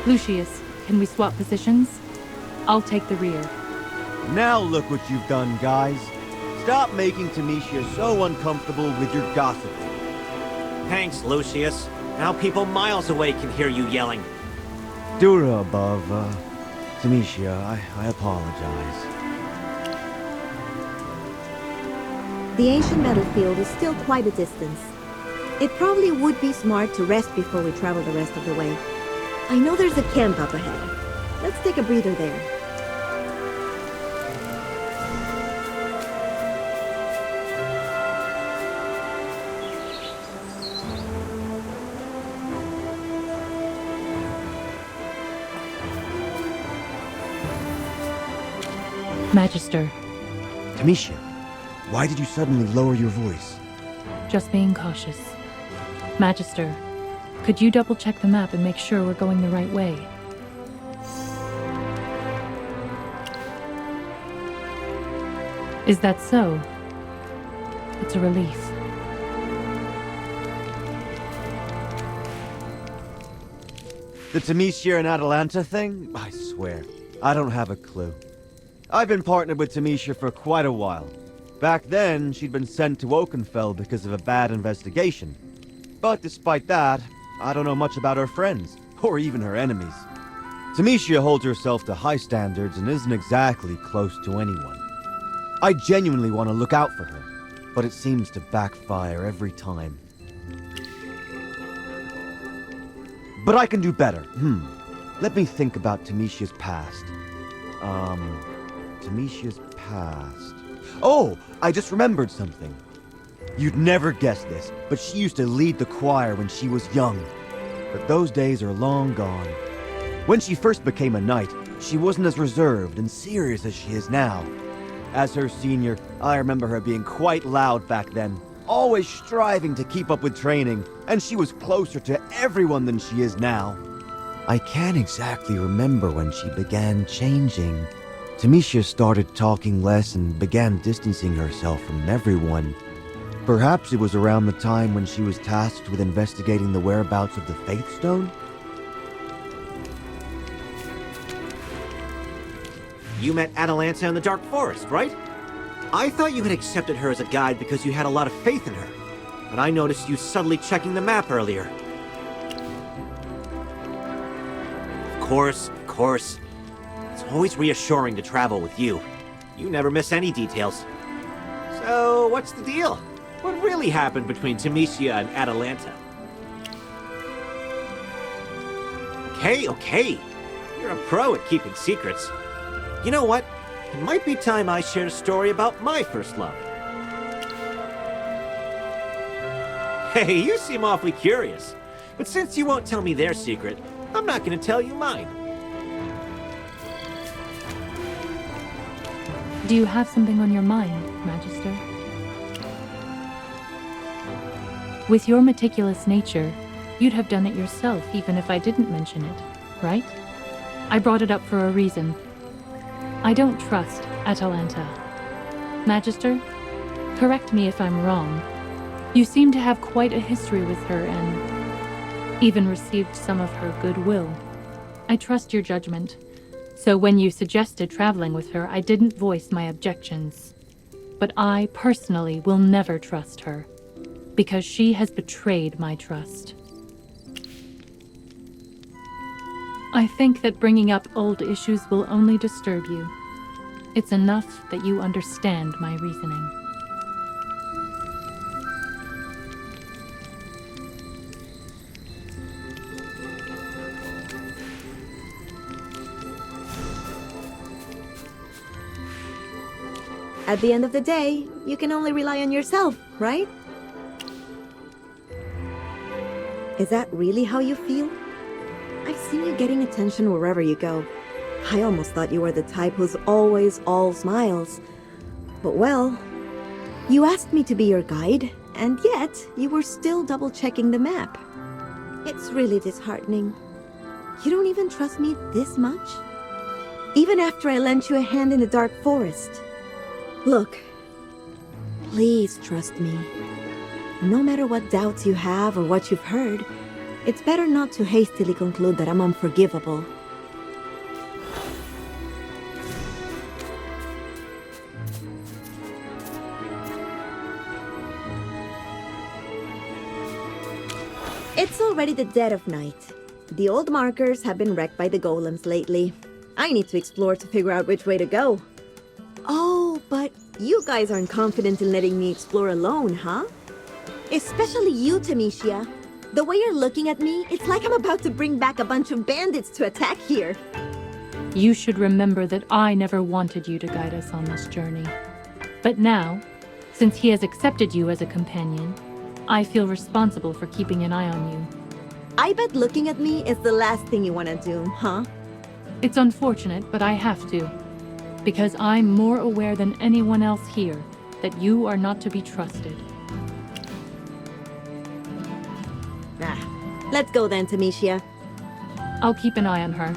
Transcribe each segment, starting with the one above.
Lucius, can we swap positions? I'll take the rear. Now look what you've done, guys. Stop making Temesia so uncomfortable with your gossiping. Thanks, Lucius. Now people miles away can hear you yelling. Dura above, Temesia, I apologize. The ancient battlefield is still quite a distance. It probably would be smart to rest before we travel the rest of the way. I know there's a camp up ahead. Let's take a breather there. Magister. Temesia, why did you suddenly lower your voice? Just being cautious. Magister, could you double-check the map and make sure we're going the right way? Is that so? It's a relief. The Temesia and Atalanta thing? I swear, I don't have a clue. I've been partnered with Temesia for quite a while. Back then, she'd been sent to Oakenfell because of a bad investigation. But despite that, I don't know much about her friends, or even her enemies. Temesia holds herself to high standards and isn't exactly close to anyone. I genuinely want to look out for her, but it seems to backfire every time. But I can do better. Let me think about Temesia's past. Temesia's past... Oh! I just remembered something. You'd never guess this, but she used to lead the choir when she was young. But those days are long gone. When she first became a knight, she wasn't as reserved and serious as she is now. As her senior, I remember her being quite loud back then, always striving to keep up with training, and she was closer to everyone than she is now. I can't exactly remember when she began changing. Temesia started talking less and began distancing herself from everyone. Perhaps it was around the time when she was tasked with investigating the whereabouts of the Faith Stone? You met Atalanta in the Dark Forest, right? I thought you had accepted her as a guide because you had a lot of faith in her. But I noticed you subtly checking the map earlier. Of course. It's always reassuring to travel with you. You never miss any details. So, what's the deal? What really happened between Temesia and Atalanta? Okay. You're a pro at keeping secrets. You know what? It might be time I shared a story about my first love. Hey, you seem awfully curious. But since you won't tell me their secret, I'm not going to tell you mine. Do you have something on your mind, Magister? With your meticulous nature, you'd have done it yourself even if I didn't mention it, right? I brought it up for a reason. I don't trust Atalanta. Magister, correct me if I'm wrong. You seem to have quite a history with her and even received some of her goodwill. I trust your judgment. So when you suggested traveling with her, I didn't voice my objections. But I, personally, will never trust her, because she has betrayed my trust. I think that bringing up old issues will only disturb you. It's enough that you understand my reasoning. At the end of the day, you can only rely on yourself, right? Is that really how you feel? I've seen you getting attention wherever you go. I almost thought you were the type who's always all smiles. But well, you asked me to be your guide, and yet you were still double-checking the map. It's really disheartening. You don't even trust me this much? Even after I lent you a hand in the Dark Forest. Look, please trust me. No matter what doubts you have or what you've heard, It's better not to hastily conclude that I'm unforgivable. It's already the dead of night. The old markers have been wrecked by the golems lately. I need to explore to figure out which way to go. Oh, but you guys aren't confident in letting me explore alone, huh? Especially you, Temesia. The way you're looking at me, it's like I'm about to bring back a bunch of bandits to attack here. You should remember that I never wanted you to guide us on this journey. But now, since he has accepted you as a companion, I feel responsible for keeping an eye on you. I bet looking at me is the last thing you want to do, huh? It's unfortunate, but I have to. Because I'm more aware than anyone else here that you are not to be trusted. Let's go then, Temesia. I'll keep an eye on her.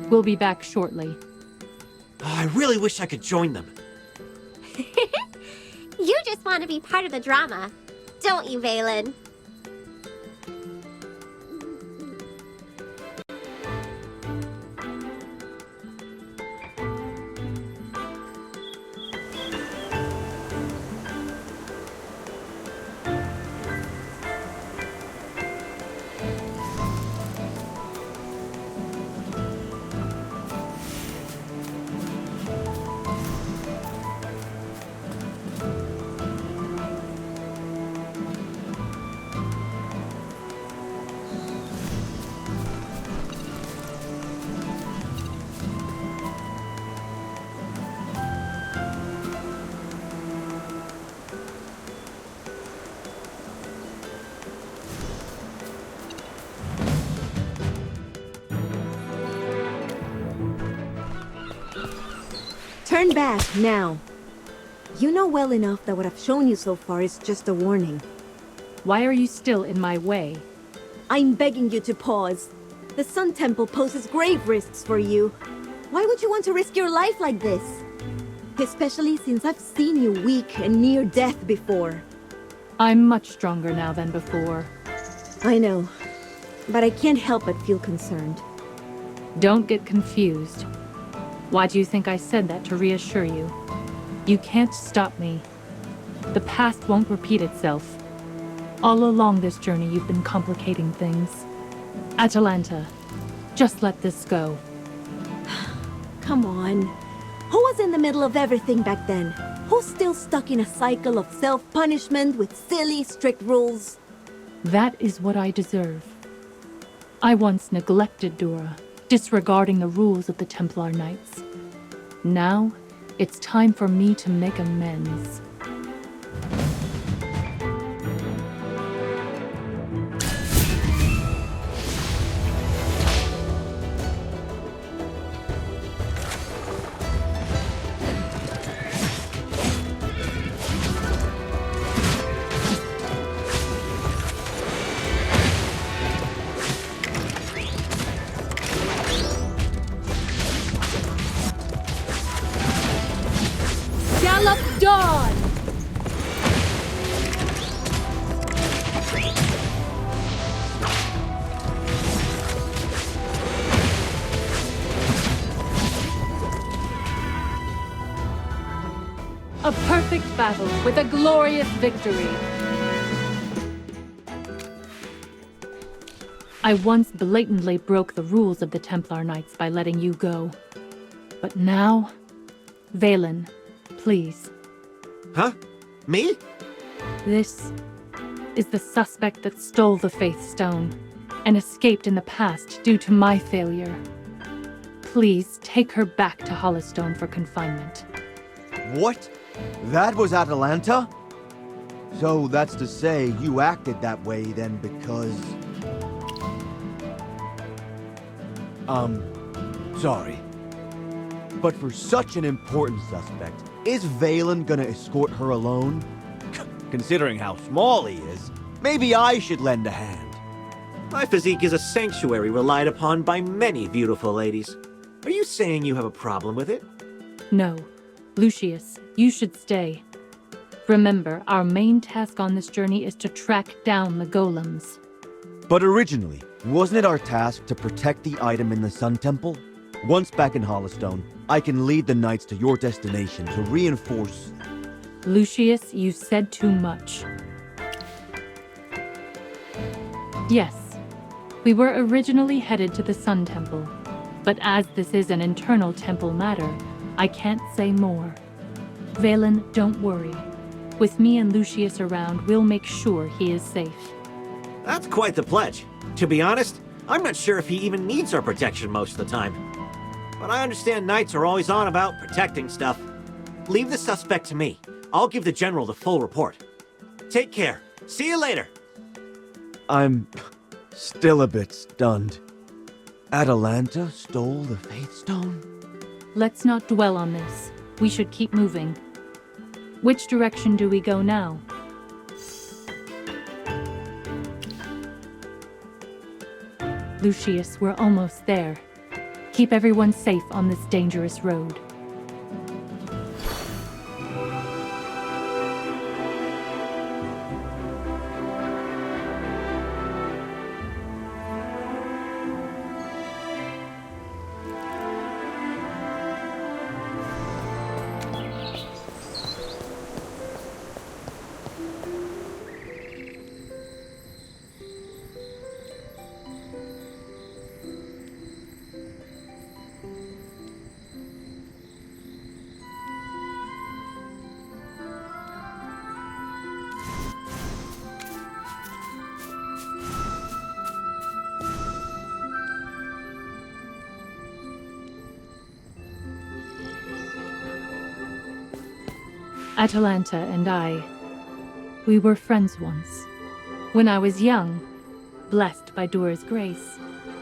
We'll be back shortly. I really wish I could join them. You just want to be part of the drama, don't you, Valen? Turn back, now. You know well enough that what I've shown you so far is just a warning. Why are you still in my way? I'm begging you to pause. The Sun Temple poses grave risks for you. Why would you want to risk your life like this? Especially since I've seen you weak and near death before. I'm much stronger now than before. I know, but I can't help but feel concerned. Don't get confused. Why do you think I said that to reassure you? You can't stop me. The past won't repeat itself. All along this journey, you've been complicating things. Atalanta, just let this go. Come on. Who was in the middle of everything back then? Who's still stuck in a cycle of self-punishment with silly, strict rules? That is what I deserve. I once neglected Dora, disregarding the rules of the Templar Knights. Now, it's time for me to make amends. Gallop Dawn! A perfect battle with a glorious victory. I once blatantly broke the rules of the Templar Knights by letting you go. But now, Valen, please. Huh? Me? This is the suspect that stole the Faith Stone and escaped in the past due to my failure. Please take her back to Hollowstone for confinement. What? That was Atalanta? So that's to say you acted that way then because... sorry. But for such an important suspect, is Valen gonna escort her alone? Considering how small he is, maybe I should lend a hand. My physique is a sanctuary relied upon by many beautiful ladies. Are you saying you have a problem with it? No. Lucius, you should stay. Remember, our main task on this journey is to track down the golems. But originally, wasn't it our task to protect the item in the Sun Temple? Once back in Hollowstone, I can lead the knights to your destination to reinforce... Lucius, you said too much. Yes, we were originally headed to the Sun Temple, but as this is an internal temple matter, I can't say more. Valen, don't worry. With me and Lucius around, we'll make sure he is safe. That's quite the pledge. To be honest, I'm not sure if he even needs our protection most of the time. But I understand knights are always on about protecting stuff. Leave the suspect to me. I'll give the general the full report. Take care. See you later. I'm still a bit stunned. Atalanta stole the Faith Stone? Let's not dwell on this. We should keep moving. Which direction do we go now? Lucius, we're almost there. Keep everyone safe on this dangerous road. Atalanta and I, we were friends once. When I was young, blessed by Dora's grace,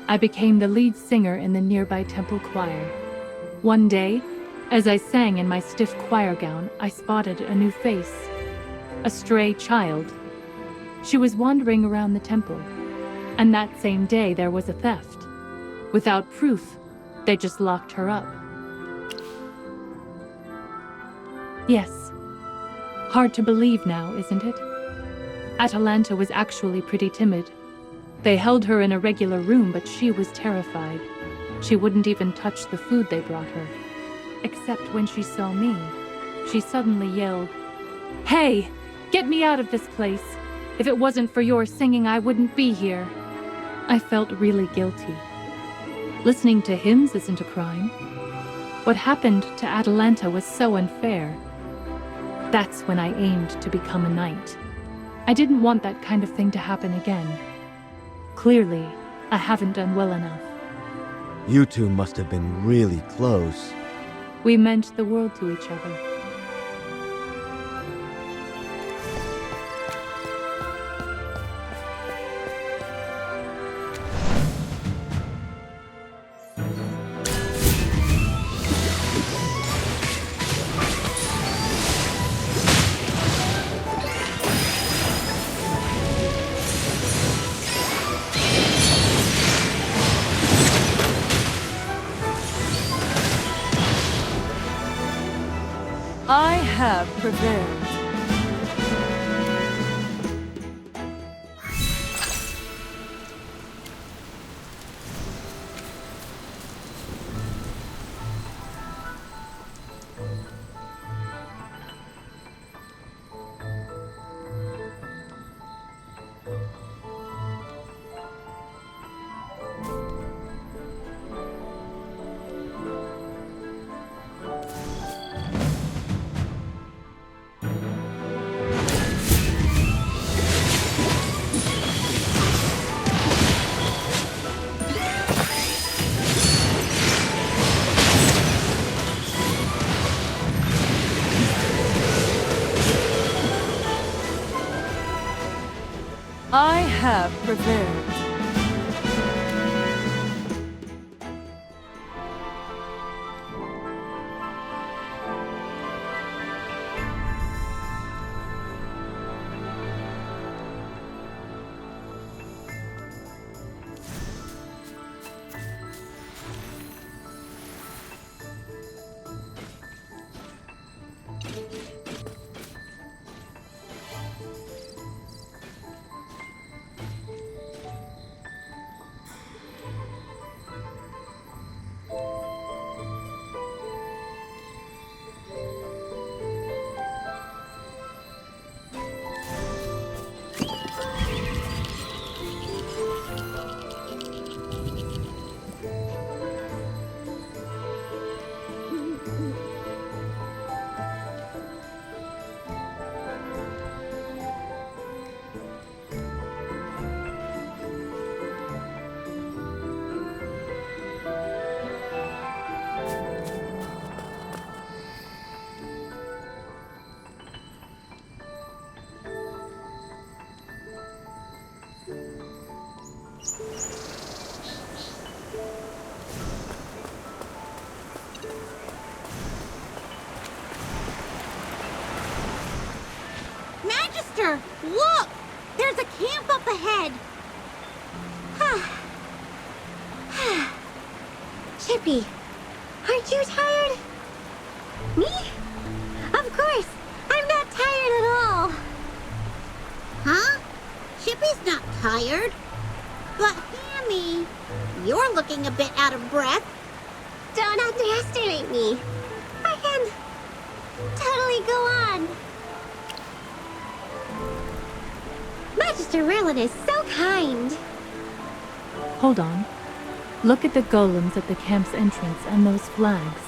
I became the lead singer in the nearby temple choir. One day, as I sang in my stiff choir gown, I spotted a new face. A stray child. She was wandering around the temple, and that same day there was a theft. Without proof, they just locked her up. Yes. Hard to believe now, isn't it? Atalanta was actually pretty timid. They held her in a regular room, but she was terrified. She wouldn't even touch the food they brought her. Except when she saw me, she suddenly yelled, "Hey! Get me out of this place! If it wasn't for your singing, I wouldn't be here." I felt really guilty. Listening to hymns isn't a crime. What happened to Atalanta was so unfair. That's when I aimed to become a knight. I didn't want that kind of thing to happen again. Clearly, I haven't done well enough. You two must have been really close. We meant the world to each other. I have prevailed. I have prevailed. Magister, look! There's a camp up ahead. Chippy, aren't you tired? Me? Of course, I'm not tired at all. Huh? Chippy's not tired. But Hammy, you're looking a bit out of breath. Don't underestimate me. I can totally go on. Magister Merlin is so kind. Hold on. Look at the golems at the camp's entrance and those flags.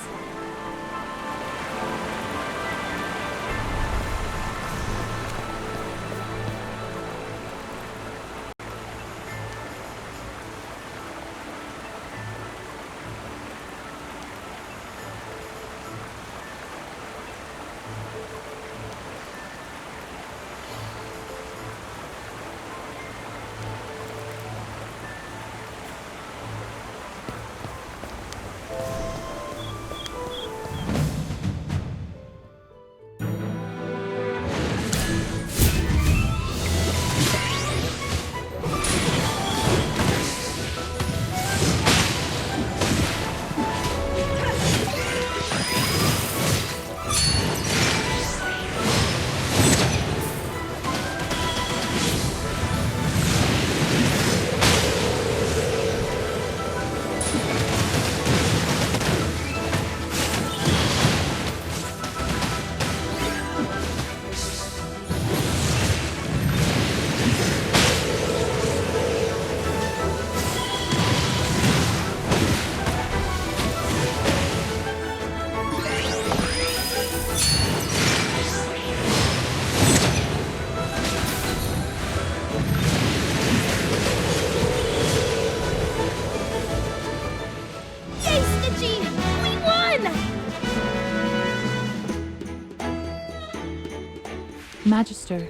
Magister,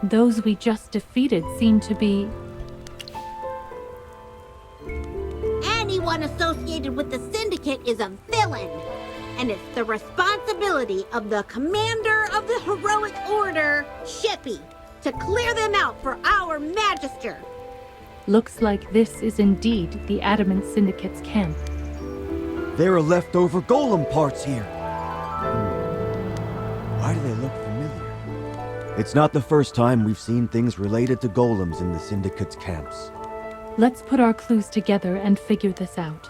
those we just defeated seem to be... Anyone associated with the Syndicate is a villain. And it's the responsibility of the commander of the heroic order, Shippy, to clear them out for our Magister. Looks like this is indeed the Adamant Syndicate's camp. There are leftover golem parts here. Why do they look familiar? It's not the first time we've seen things related to golems in the Syndicate's camps. Let's put our clues together and figure this out.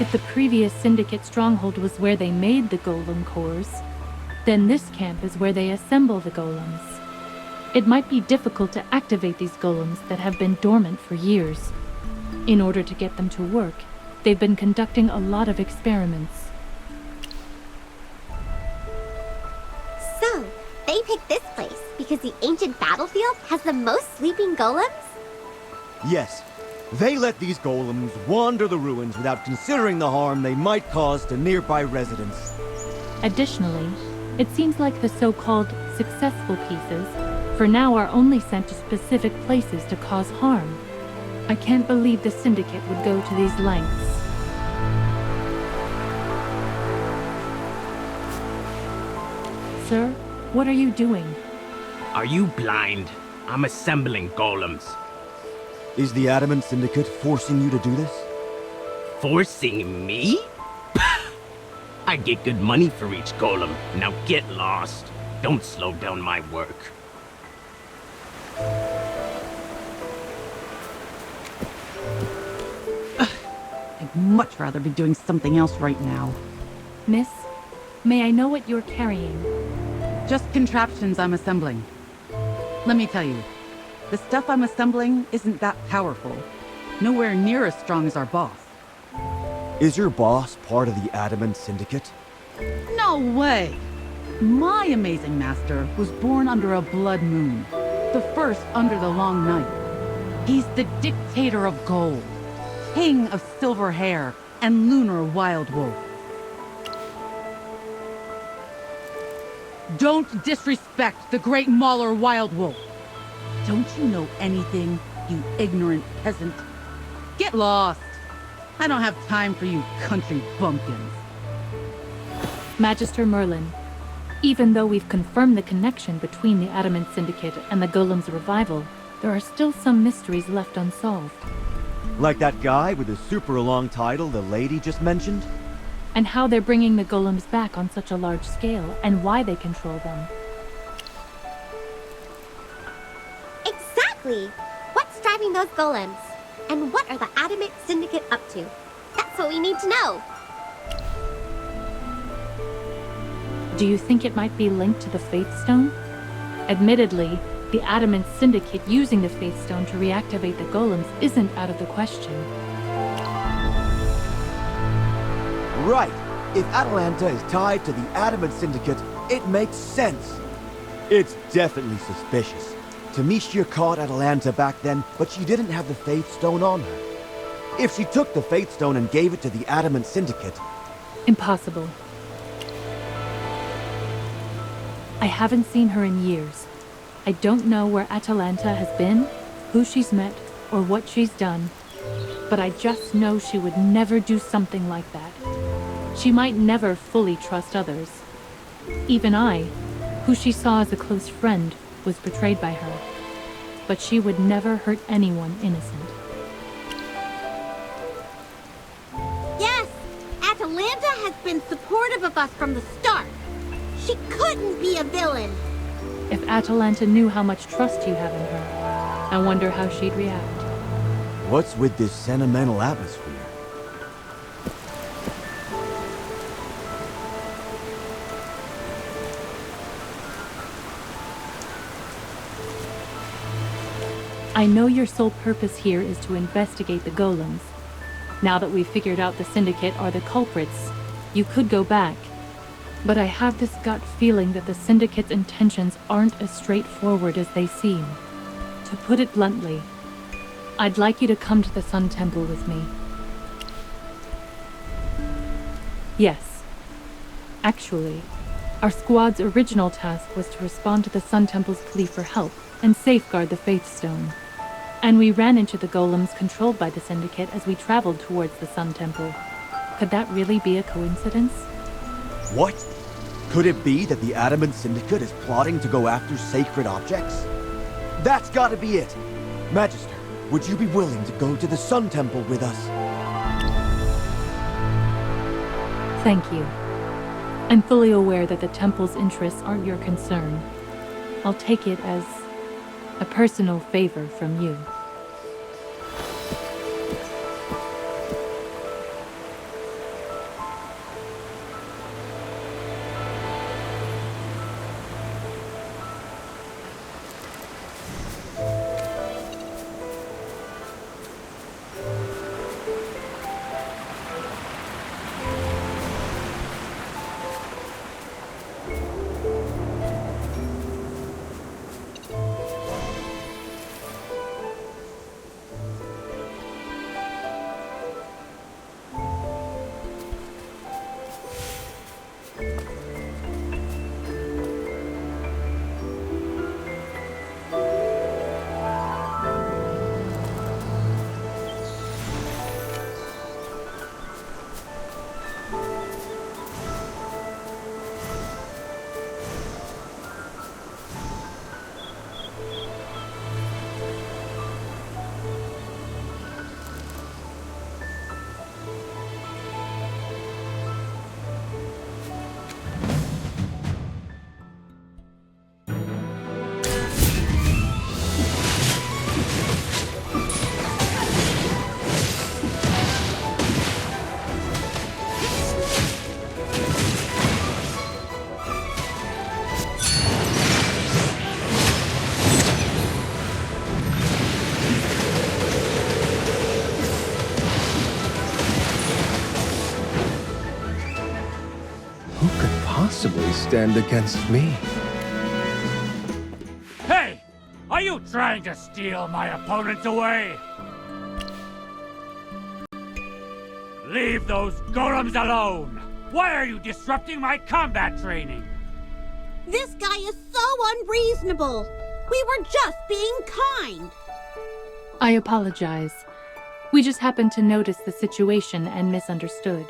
If the previous Syndicate stronghold was where they made the golem cores, then this camp is where they assemble the golems. It might be difficult to activate these golems that have been dormant for years. In order to get them to work, they've been conducting a lot of experiments. So, they picked this place because the ancient battlefield has the most sleeping golems? Yes, they let these golems wander the ruins without considering the harm they might cause to nearby residents. Additionally, it seems like the so-called successful pieces for now are only sent to specific places to cause harm. I can't believe the Syndicate would go to these lengths. Sir, what are you doing? Are you blind? I'm assembling golems. Is the Adamant Syndicate forcing you to do this? Forcing me? I get good money for each golem. Now get lost. Don't slow down my work. I'd much rather be doing something else right now. Miss, may I know what you're carrying? Just contraptions I'm assembling. Let me tell you, the stuff I'm assembling isn't that powerful. Nowhere near as strong as our boss. Is your boss part of the Adamant Syndicate? No way! My amazing master was born under a blood moon. The first under the long night. He's the dictator of gold. King of silver hair and lunar wild wolf. Don't disrespect the great Mauler Wild Wolf. Don't you know anything, you ignorant peasant? Get lost. I don't have time for you country bumpkins. Magister Merlin, even though we've confirmed the connection between the Adamant Syndicate and the Golem's revival, there are still some mysteries left unsolved. Like that guy with the super long title the lady just mentioned? And how they're bringing the Golems back on such a large scale, and why they control them. Exactly! What's driving those golems? And what are the Adamant Syndicate up to? That's what we need to know! Do you think it might be linked to the Faith Stone? Admittedly, the Adamant Syndicate using the Faith Stone to reactivate the Golems isn't out of the question. Right. If Atalanta is tied to the Adamant Syndicate, it makes sense. It's definitely suspicious. Temesia caught Atalanta back then, but she didn't have the Faith Stone on her. If she took the Faith Stone and gave it to the Adamant Syndicate... Impossible. I haven't seen her in years. I don't know where Atalanta has been, who she's met, or what she's done. But I just know she would never do something like that. She might never fully trust others. Even I, who she saw as a close friend, was betrayed by her. But she would never hurt anyone innocent. Yes! Atalanta has been supportive of us from the start. She couldn't be a villain! If Atalanta knew how much trust you have in her, I wonder how she'd react. What's with this sentimental atmosphere? I know your sole purpose here is to investigate the Golems. Now that we've figured out the Syndicate are the culprits, you could go back. But I have this gut feeling that the Syndicate's intentions aren't as straightforward as they seem. To put it bluntly, I'd like you to come to the Sun Temple with me. Yes. Actually, our squad's original task was to respond to the Sun Temple's plea for help and safeguard the Faith Stone. And we ran into the Golems controlled by the Syndicate as we traveled towards the Sun Temple. Could that really be a coincidence? What? Could it be that the Adamant Syndicate is plotting to go after sacred objects? That's gotta be it! Magister, would you be willing to go to the Sun Temple with us? Thank you. I'm fully aware that the Temple's interests aren't your concern. I'll take it as a personal favor from you. Possibly stand against me. Hey! Are you trying to steal my opponents away? Leave those golems alone! Why are you disrupting my combat training? This guy is so unreasonable. We were just being kind. I apologize. We just happened to notice the situation and misunderstood.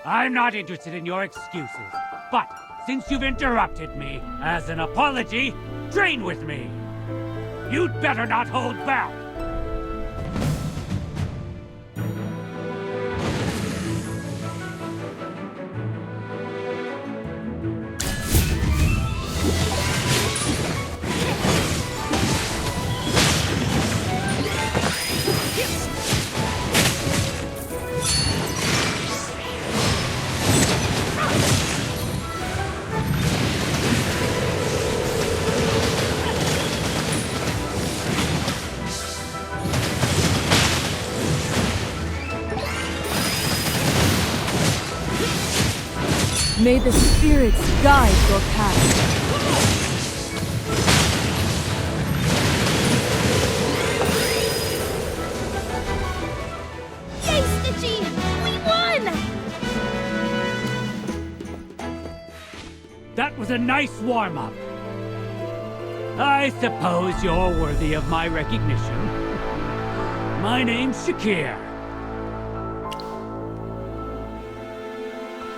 I'm not interested in your excuses. But since you've interrupted me, as an apology, train with me. You'd better not hold back. May the spirits guide your path. Yay, Stitchy! We won! That was a nice warm-up. I suppose you're worthy of my recognition. My name's Shakir.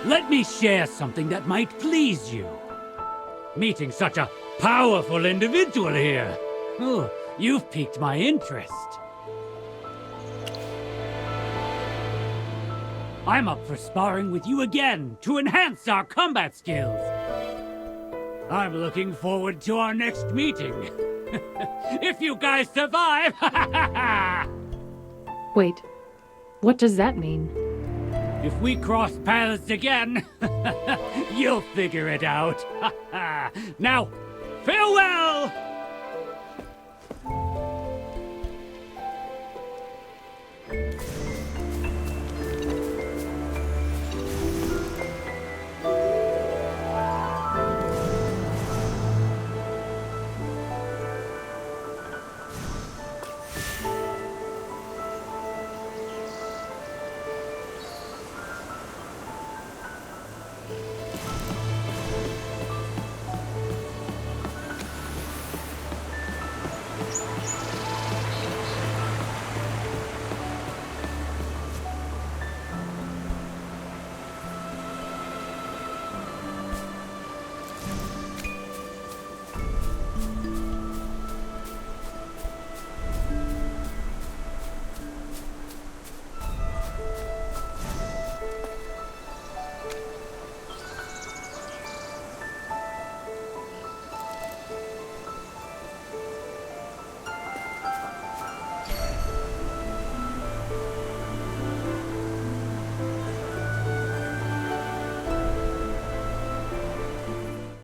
Let me share something that might please you. Meeting such a powerful individual here. Oh, you've piqued my interest. I'm up for sparring with you again to enhance our combat skills. I'm looking forward to our next meeting. If you guys survive! Wait, what does that mean? If we cross paths again, you'll figure it out. Now, farewell!